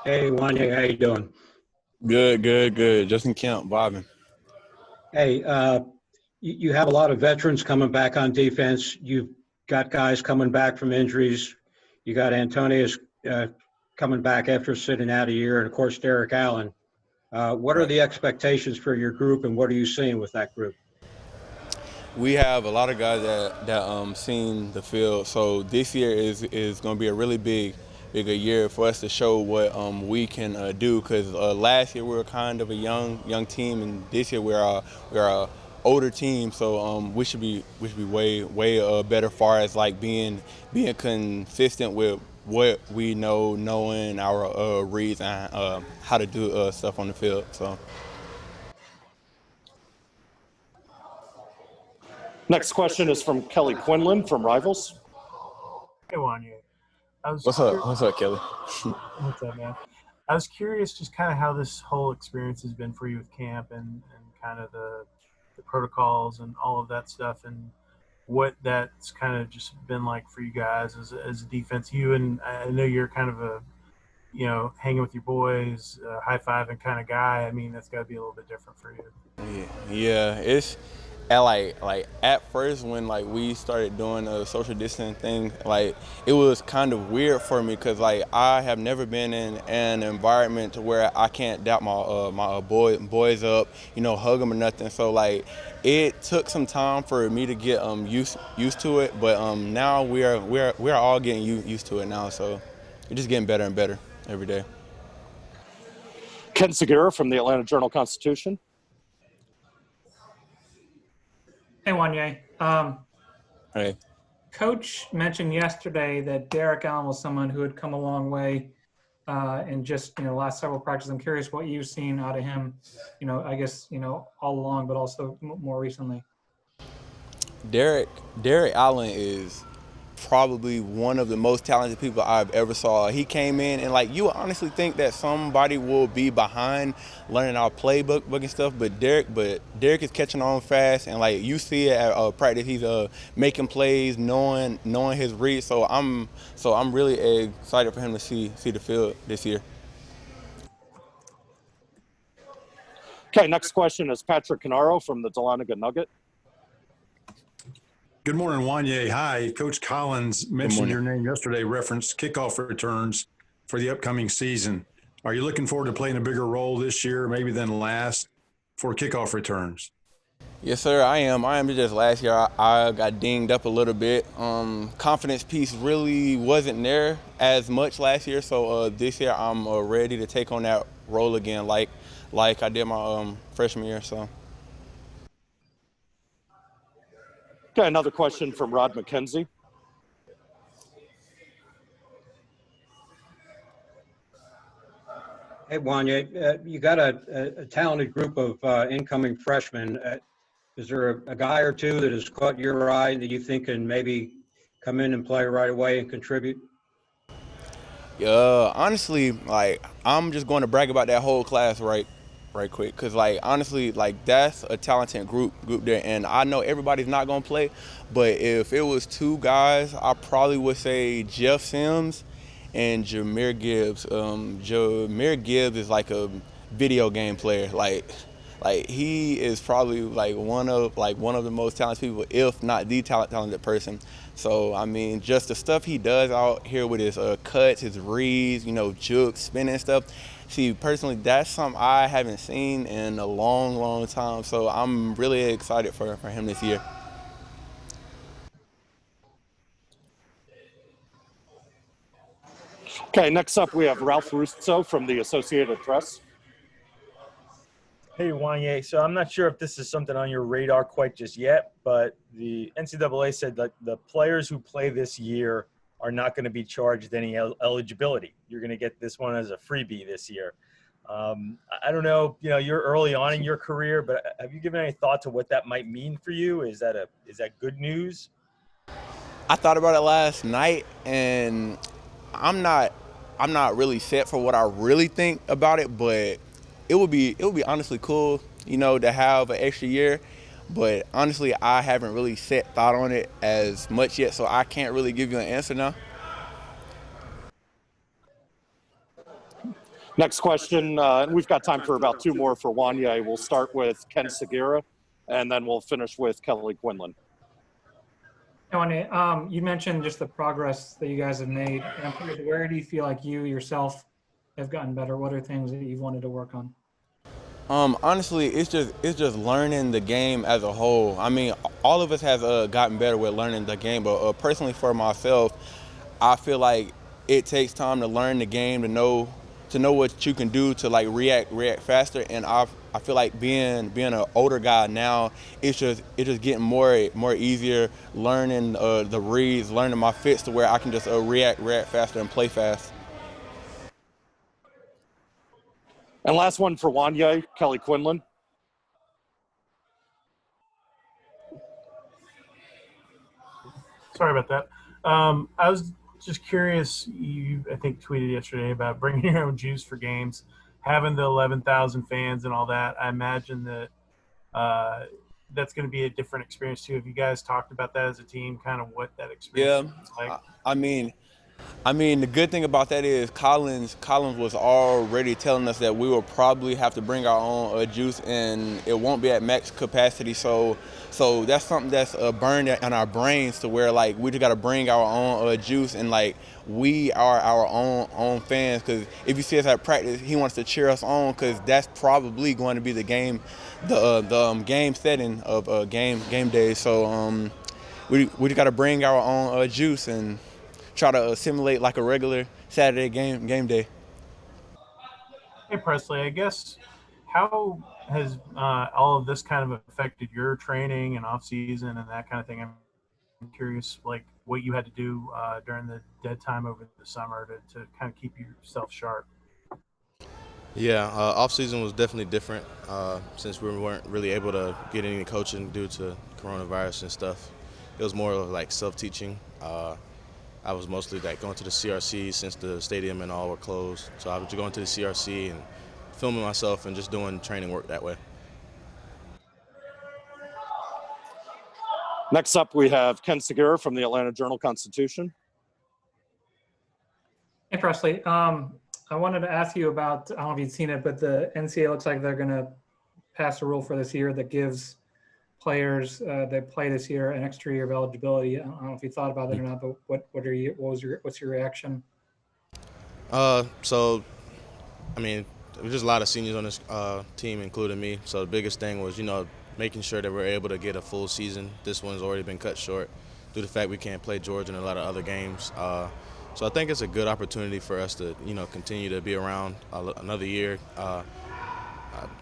Hey, Juanyeh, how you doing? Good. Justin Kemp, bobbing. Hey, you have a lot of veterans coming back on defense. You've got guys coming back from injuries. You got Antonius coming back after sitting out a year, and of course Derek Allen. What are Right. the expectations for your group, and what are you seeing with that group? We have a lot of guys that seen the field. So this year is going to be a really bigger year for us to show what we can do. Because last year we were kind of a young team, and this year we're a older team. So we should be way better far as like being consistent with what we know, knowing our reads and how to do stuff on the field. So. Next question is from Kelly Quinlan from Rivals. Hey, Juanyeh. What's up, Kelly? What's up, man? I was curious just kind of how this whole experience has been for you with camp and kind of the protocols and all of that stuff, and what that's kind of just been like for you guys as a defense. You, and I know you're kind of a, hanging with your boys, high-fiving kind of guy. I mean, that's got to be a little bit different for you. Yeah, it's at first when like we started doing a social distancing thing, like it was kind of weird for me because like I have never been in an environment to where I can't dap my boys up, hug them or nothing. So like it took some time for me to get used to it, but now we're all getting used to it now. So we're just getting better and better every day. Ken Segura from the Atlanta Journal-Constitution. Hey, Juanyeh. Hey. Coach mentioned yesterday that Derek Allen was someone who had come a long way in just the last several practices. I'm curious what you've seen out of him, I guess all along, but also more recently. Derek Allen is probably one of the most talented people I've ever saw. He came in and like you would honestly think that somebody will be behind learning our playbook and stuff, but Derek is catching on fast, and like you see it at practice, he's making plays, knowing his read. So I'm really excited for him to see the field this year. Okay, next question is Patrick Canaro from the Dahlonega Nugget. Good morning, Juanyeh. Hi. Coach Collins mentioned your name yesterday, referenced kickoff returns for the upcoming season. Are you looking forward to playing a bigger role this year, maybe than last, for kickoff returns? Yes, sir, I am. Just last year, I got dinged up a little bit. Confidence piece really wasn't there as much last year, so this year I'm ready to take on that role again like I did my freshman year. So. Okay, another question from Rod McKenzie. Hey, Juanyeh, you got a talented group of incoming freshmen. Is there a guy or two that has caught your eye that you think can maybe come in and play right away and contribute? Honestly, like I'm just going to brag about that whole class right quick, because like honestly, like that's a talented group there, and I know everybody's not gonna play, but if it was two guys, I probably would say Jeff Sims and Jameer Gibbs. Jameer Gibbs is like a video game player, like he is probably like one of the most talented people, if not the talented person. So I mean, just the stuff he does out here with his cuts, his reads, jukes, spinning stuff. See, personally, that's something I haven't seen in a long time. So I'm really excited for him this year. Okay, next up we have Ralph Russo from the Associated Press. Hey, Juanyeh. So I'm not sure if this is something on your radar quite just yet, but the NCAA said that the players who play this year are not going to be charged any eligibility. You're going to get this one as a freebie this year. I don't know, you're early on in your career, but have you given any thought to what that might mean for you? Is that good news? I thought about it last night, and I'm not really set for what I really think about it, but it would be honestly cool, to have an extra year. But honestly, I haven't really set thought on it as much yet, so I can't really give you an answer now. Next question, and we've got time for about two more for Juanyeh. We'll start with Ken Segura, and then we'll finish with Kelly Quinlan. Juanyeh, you mentioned just the progress that you guys have made. And I'm curious, where do you feel like you yourself have gotten better? What are things that you've wanted to work on? Honestly, it's just learning the game as a whole. I mean, all of us has gotten better with learning the game, but personally for myself, I feel like it takes time to learn the game, to know what you can do to like react faster. And I feel like being an older guy now, it's just getting more easier, learning the reads, learning my fits to where I can just react faster and play fast. And last one for Juanyeh, Kelly Quinlan. Sorry about that. I was just curious. You, I think, tweeted yesterday about bringing your own juice for games, having the 11,000 fans and all that. I imagine that that's going to be a different experience too. Have you guys talked about that as a team? Kind of what that experience is like? I mean, the good thing about that is Collins was already telling us that we will probably have to bring our own juice, and it won't be at max capacity. So that's something that's burned in our brains to where like we just got to bring our own juice, and like we are our own fans. Because if you see us at practice, he wants to cheer us on because that's probably going to be the game, the game setting of game day. So we just got to bring our own juice and try to simulate like a regular Saturday game day. Hey Presley, I guess how has all of this kind of affected your training and off season and that kind of thing? I'm curious, like what you had to do during the dead time over the summer to kind of keep yourself sharp. Yeah, off season was definitely different since we weren't really able to get any coaching due to coronavirus and stuff. It was more of like self-teaching. I was mostly like going to the CRC since the stadium and all were closed. So I was going to the CRC and filming myself and just doing training work that way. Next up, we have Ken Segura from the Atlanta Journal-Constitution. Hey, Pressley. I wanted to ask you about, I don't know if you've seen it, but the NCAA looks like they're going to pass a rule for this year that gives players that play this year an extra year of eligibility. I don't know if you thought about it or not, but what's your reaction? So, I mean, there's just a lot of seniors on this team, including me. So the biggest thing was, making sure that we're able to get a full season. This one's already been cut short due to the fact we can't play Georgia and a lot of other games. So I think it's a good opportunity for us to, continue to be around another year.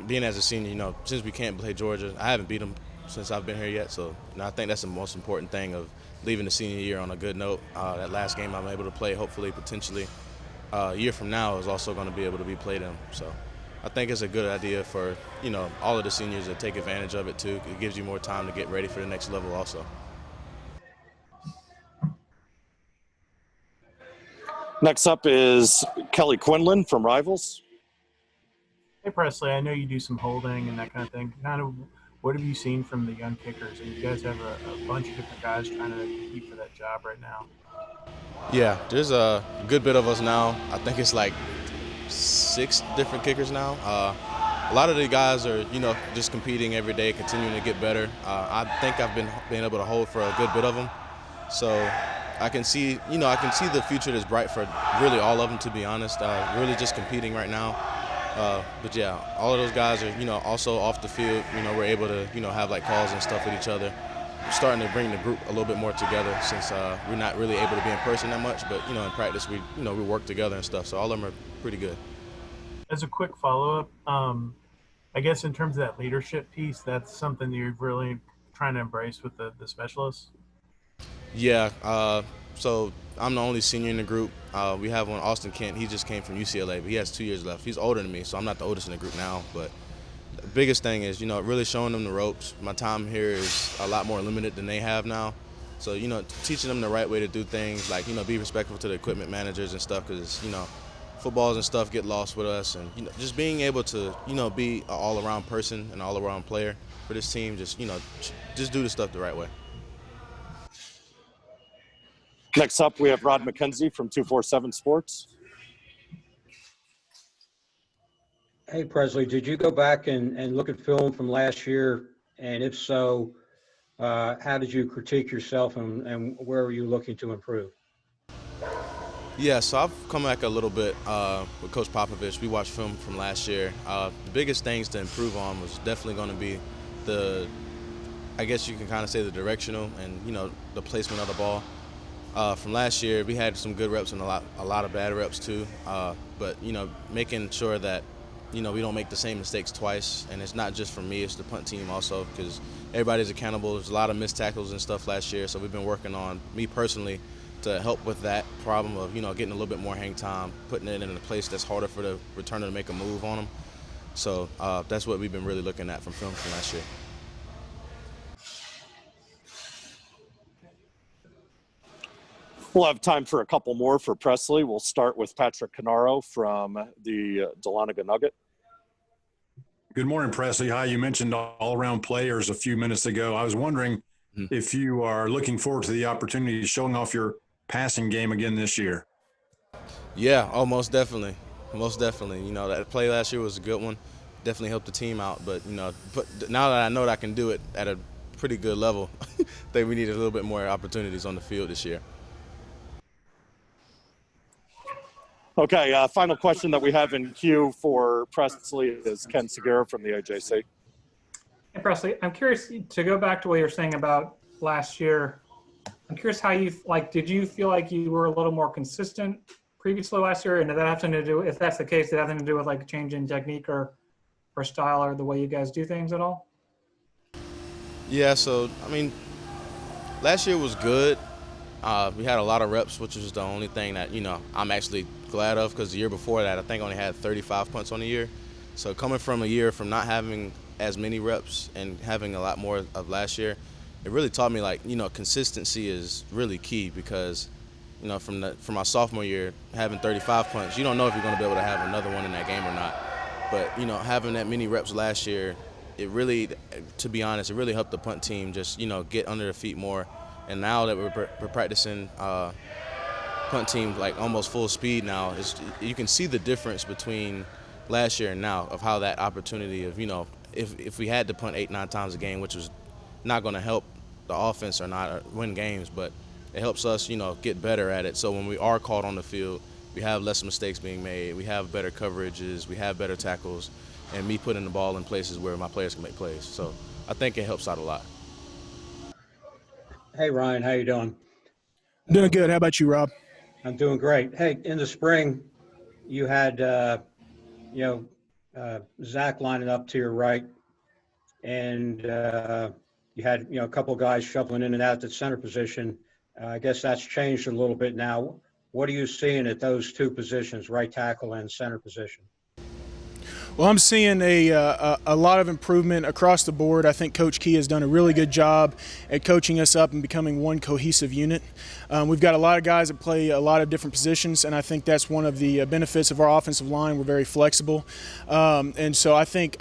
Being as a senior, since we can't play Georgia, I haven't beat them since I've been here yet. So I think that's the most important thing of leaving the senior year on a good note. That last game I'm able to play, hopefully, potentially, a year from now is also going to be able to be played in. So I think it's a good idea for, all of the seniors to take advantage of it too. It gives you more time to get ready for the next level also. Next up is Kelly Quinlan from Rivals. Hey Presley, I know you do some holding and that kind of thing. Kind of, what have you seen from the young kickers? And you guys have a bunch of different guys trying to compete for that job right now. Yeah, there's a good bit of us now. I think it's like 6 different kickers now. A lot of the guys are, just competing every day, continuing to get better. I think I've been able to hold for a good bit of them. So I can see, the future that's bright for really all of them, to be honest. Really just competing right now. But yeah, all of those guys are, also off the field. We're able to, have like calls and stuff with each other. We're starting to bring the group a little bit more together since we're not really able to be in person that much. But, in practice, we work together and stuff. So all of them are pretty good. As a quick follow-up, I guess in terms of that leadership piece, that's something that you're really trying to embrace with the specialists? Yeah, so I'm the only senior in the group. We have one, Austin Kent. He just came from UCLA, but he has 2 years left. He's older than me, so I'm not the oldest in the group now. But the biggest thing is, really showing them the ropes. My time here is a lot more limited than they have now. So, teaching them the right way to do things, like, be respectful to the equipment managers and stuff, because, footballs and stuff get lost with us. And, just being able to, be an all-around person, an all-around player for this team, just do the stuff the right way. Next up, we have Rod McKenzie from 247 Sports. Hey, Presley, did you go back and look at film from last year? And if so, how did you critique yourself and where were you looking to improve? Yeah, so I've come back a little bit with Coach Popovich. We watched film from last year. The biggest things to improve on was definitely going to be I guess you can kind of say the directional and, the placement of the ball. From last year, we had some good reps and a lot of bad reps too. But, making sure that, we don't make the same mistakes twice. And it's not just for me, it's the punt team also, because everybody's accountable. There's a lot of missed tackles and stuff last year. So we've been working on, me personally, to help with that problem of, getting a little bit more hang time, putting it in a place that's harder for the returner to make a move on them. So that's what we've been really looking at from film from last year. We'll have time for a couple more for Pressley. We'll start with Patrick Canaro from the Dahlonega Nugget. Good morning, Pressley. Hi, you mentioned all-around players a few minutes ago. I was wondering if you are looking forward to the opportunity of showing off your passing game again this year. Yeah, most definitely. Most definitely. That play last year was a good one. Definitely helped the team out. But, now that I know that I can do it at a pretty good level, I think we need a little bit more opportunities on the field this year. Okay, final question that we have in queue for Pressley is Ken Segura from the AJC. Hey, Presley, I'm curious to go back to what you were saying about last year. I'm curious how did you feel like you were a little more consistent previously last year? And did that have something to do, if that's the case, did that have anything to do with like change in technique or style or the way you guys do things at all? Yeah, so, last year was good. We had a lot of reps, which was the only thing that, I'm actually glad of, because the year before that, I think I only had 35 punts on the year. So coming from a year from not having as many reps and having a lot more of last year, it really taught me, consistency is really key, because, from my sophomore year, having 35 punts, you don't know if you're going to be able to have another one in that game or not. But, having that many reps last year, it really, to be honest, it really helped the punt team just, get under their feet more. And now that we're practicing punt team almost full speed now, you can see the difference between last year and now of how that opportunity of, if we had to punt 8-9 times a game, which was not going to help the offense or not win games, but it helps us, get better at it. So when we are caught on the field, we have less mistakes being made, we have better coverages, we have better tackles, and me putting the ball in places where my players can make plays. So I think it helps out a lot. Hey, Ryan, how you doing? Doing good. How about you, Rob? I'm doing great. Hey, in the spring, you had, Zach lining up to your right, and you had, a couple guys shuffling in and out at center position. I guess that's changed a little bit now. What are you seeing at those two positions, right tackle and center position? Well, I'm seeing a lot of improvement across the board. I think Coach Key has done a really good job at coaching us up and becoming one cohesive unit. We've got a lot of guys that play a lot of different positions, and I think that's one of the benefits of our offensive line. We're very flexible, and so I think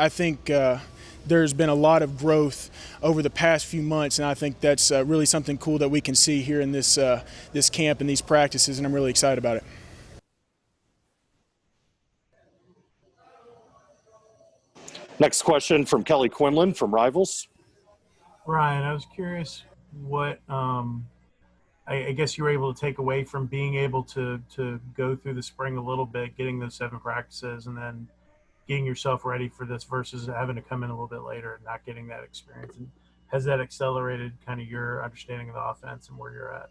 there's been a lot of growth over the past few months, and I think that's really something cool that we can see here in this camp and these practices, and I'm really excited about it. Next question from Kelly Quinlan from Rivals. Ryan, I was curious what I guess you were able to take away from being able to go through the spring a little bit, getting those 7 practices, and then getting yourself ready for this versus having to come in a little bit later and not getting that experience. And has that accelerated kind of your understanding of the offense and where you're at?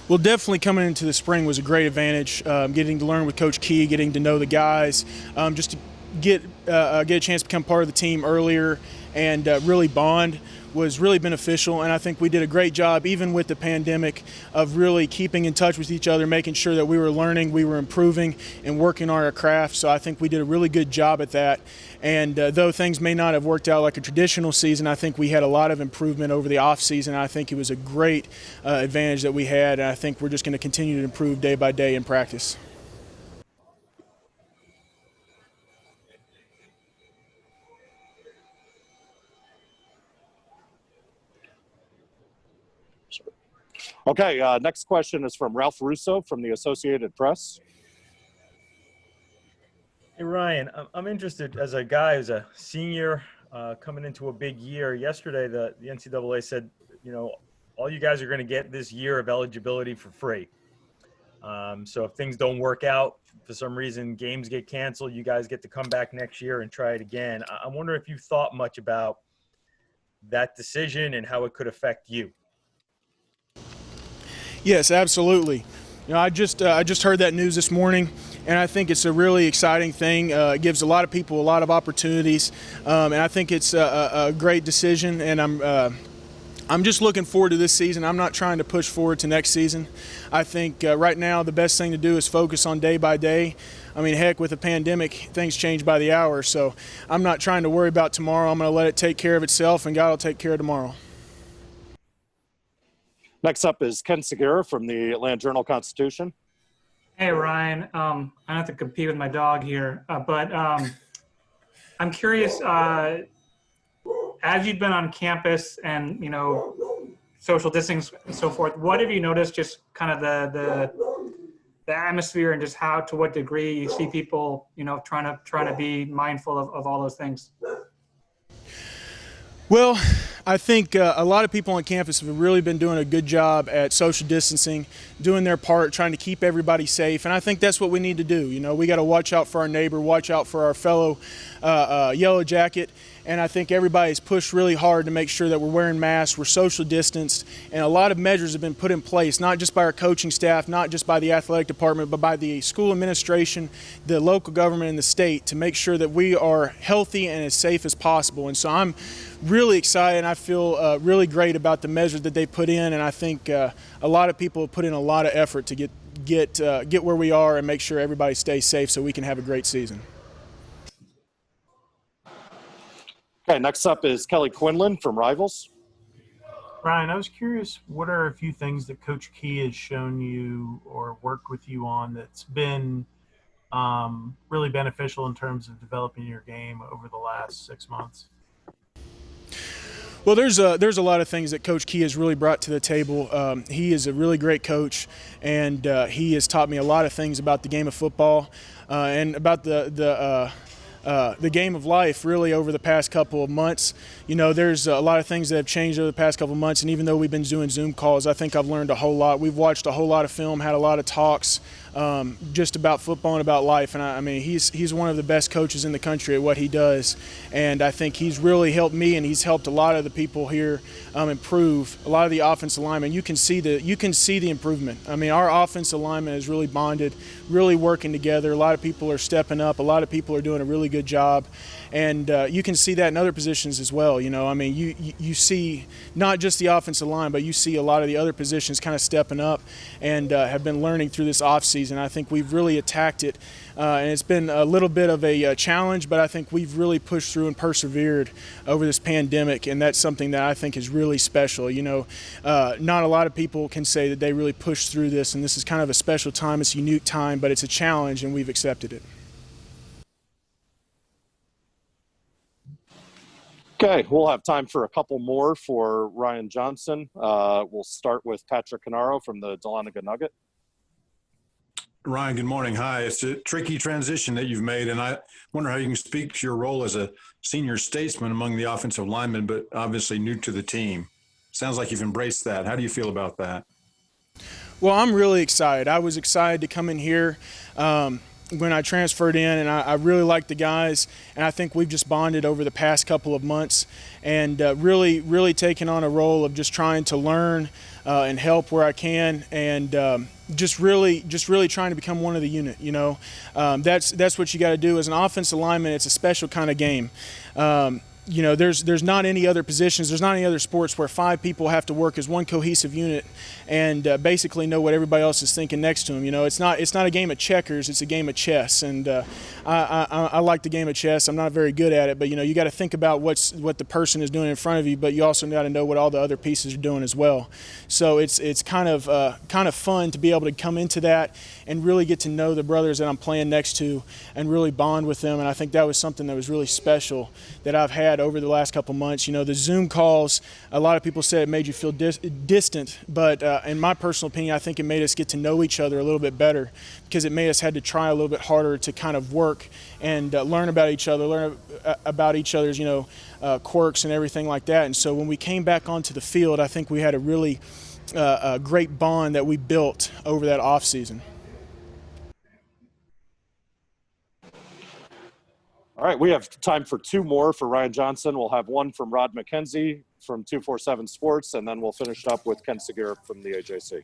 Well, definitely coming into the spring was a great advantage. Getting to learn with Coach Key, getting to know the guys, just to get a chance to become part of the team earlier and really bond was really beneficial. And I think we did a great job, even with the pandemic, of really keeping in touch with each other, making sure that we were learning, we were improving, and working on our craft. So I think we did a really good job at that. And though things may not have worked out like a traditional season, I think we had a lot of improvement over the off season. I think it was a great advantage that we had. And I think we're just going to continue to improve day by day in practice. Okay, next question is from Ralph Russo from the Associated Press. Hey, Ryan, I'm interested as a guy who's a senior coming into a big year. Yesterday, the NCAA said, all you guys are going to get this year of eligibility for free. So if things don't work out for some reason, games get canceled, you guys get to come back next year and try it again. I wonder if you thought much about that decision and how it could affect you. Yes, absolutely. I just heard that news this morning, and I think it's a really exciting thing. It gives a lot of people a lot of opportunities, and I think it's a great decision. And I'm just looking forward to this season. I'm not trying to push forward to next season. I think right now the best thing to do is focus on day by day. I mean, heck, with a pandemic, things change by the hour. So I'm not trying to worry about tomorrow. I'm going to let it take care of itself, and God will take care of tomorrow. Next up is Ken Segura from the Atlanta Journal-Constitution. Hey, Ryan. I don't have to compete with my dog here, but I'm curious, as you've been on campus and, social distancing and so forth, what have you noticed just kind of the atmosphere and just how, to what degree you see people, trying to be mindful of all those things? Well, I think a lot of people on campus have really been doing a good job at social distancing, doing their part, trying to keep everybody safe. And I think that's what we need to do. We got to watch out for our neighbor, watch out for our fellow yellow jacket. And I think everybody's pushed really hard to make sure that we're wearing masks, we're social distanced, and a lot of measures have been put in place, not just by our coaching staff, not just by the athletic department, but by the school administration, the local government, and the state to make sure that we are healthy and as safe as possible. And so I'm really excited, and I feel really great about the measures that they put in, and I think a lot of people have put in a lot of effort to get where we are and make sure everybody stays safe so we can have a great season. Okay, next up is Kelly Quinlan from Rivals. Ryan, I was curious, what are a few things that Coach Key has shown you or worked with you on that's been really beneficial in terms of developing your game over the last 6 months? Well, there's a lot of things that Coach Key has really brought to the table. He is a really great coach, and he has taught me a lot of things about the game of football and about the game of life really over the past couple of months. There's a lot of things that have changed over the past couple of months, and even though we've been doing Zoom calls, I think I've learned a whole lot. We've watched a whole lot of film, had a lot of talks just about football and about life, and I mean he's one of the best coaches in the country at what he does, and I think he's really helped me, and he's helped a lot of the people here improve. A lot of the offensive linemen, you can see the improvement. I mean, our offensive linemen is really bonded, really working together. A lot of people are stepping up. A lot of people are doing a really good job, and you can see that in other positions as well. I mean, you see not just the offensive line, but you see a lot of the other positions kind of stepping up and have been learning through this offseason. I think we've really attacked it, and it's been a little bit of a challenge, but I think we've really pushed through and persevered over this pandemic, and that's something that I think is really special. Not a lot of people can say that they really pushed through this, and this is kind of a special time. It's a unique time, but it's a challenge, and we've accepted it. Okay, we'll have time for a couple more for Ryan Johnson. We'll start with Patrick Canaro from the Dahlonega Nugget. Ryan, good morning. Hi. It's a tricky transition that you've made, and I wonder how you can speak to your role as a senior statesman among the offensive linemen, but obviously new to the team. Sounds like you've embraced that. How do you feel about that? Well, I'm really excited. I was excited to come in here when I transferred in, and I really like the guys, and I think we've just bonded over the past couple of months and really taken on a role of just trying to learn and help where I can, and just really trying to become one of the unit. That's what you got to do as an offensive lineman. It's a special kind of game. There's not any other positions, there's not any other sports where 5 people have to work as one cohesive unit and basically know what everybody else is thinking next to them. It's not a game of checkers, it's a game of chess, and I like the game of chess. I'm not very good at it, but you got to think about what the person is doing in front of you, but you also got to know what all the other pieces are doing as well. So it's kind of fun to be able to come into that and really get to know the brothers that I'm playing next to and really bond with them, and I think that was something that was really special that I've had had over the last couple months. You know, the Zoom calls, a lot of people said it made you feel distant, but in my personal opinion, I think it made us get to know each other a little bit better, because it made us had to try a little bit harder to kind of work and learn about each other, learn about each other's, you know, quirks and everything like that. And so when we came back onto the field, I think we had a really a great bond that we built over that off season. All right, we have time for two more for Ryan Johnson. We'll have one from Rod McKenzie from 247 Sports, and then we'll finish up with Ken Segura from the AJC.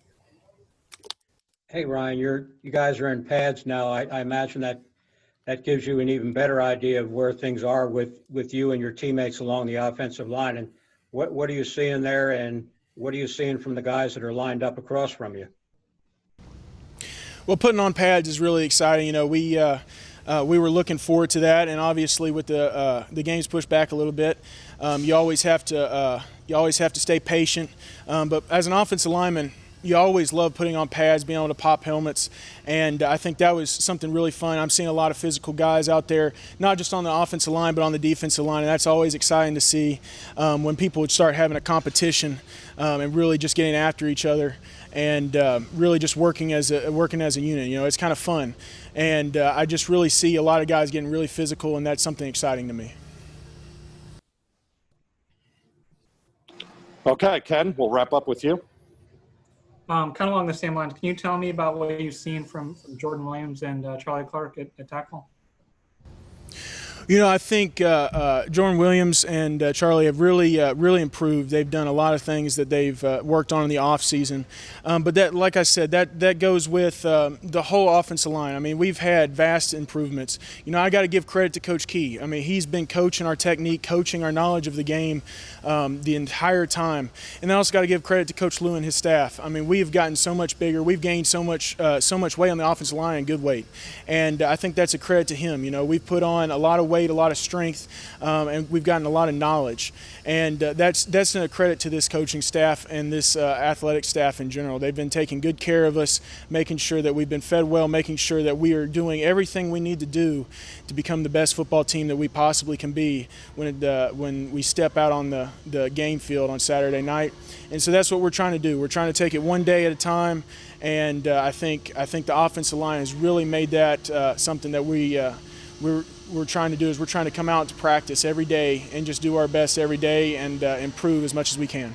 Hey, Ryan, you guys are in pads now. I imagine that gives you an even better idea of where things are with you and your teammates along the offensive line. And what are you seeing there, and what are you seeing from the guys that are lined up across from you? Well, putting on pads is really exciting. You know, we were looking forward to that, and obviously with the games pushed back a little bit, you always have to stay patient. But as an offensive lineman, you always love putting on pads, being able to pop helmets, and I think that was something really fun. I'm seeing a lot of physical guys out there, not just on the offensive line, but on the defensive line, and that's always exciting to see when people would start having a competition and really just getting after each other and really just working as a unit. You know, it's kind of fun, and I just really see a lot of guys getting really physical, and that's something exciting to me. Okay, Ken, we'll wrap up with you. Kind of along the same lines, can you tell me about what you've seen from Jordan Williams and Charlie Clark at tackle? You know, I think Jordan Williams and Charlie have really improved. They've done a lot of things that they've worked on in the off season. But that, like I said, that goes with the whole offensive line. I mean, we've had vast improvements. You know, I got to give credit to Coach Key. I mean, he's been coaching our technique, coaching our knowledge of the game the entire time. And I also got to give credit to Coach Lou and his staff. I mean, we have gotten so much bigger. We've gained so much weight on the offensive line, and good weight. And I think that's a credit to him. You know, we've put on a lot of weight, a lot of strength, and we've gotten a lot of knowledge, and that's a credit to this coaching staff and this athletic staff in general. They've been taking good care of us, making sure that we've been fed well, making sure that we are doing everything we need to do to become the best football team that we possibly can be when we step out on the game field on Saturday night. And so that's what we're trying to do. We're trying to take it one day at a time, and I think the offensive line has really made that something that we're trying to do. Is we're trying to come out to practice every day and just do our best every day and improve as much as we can.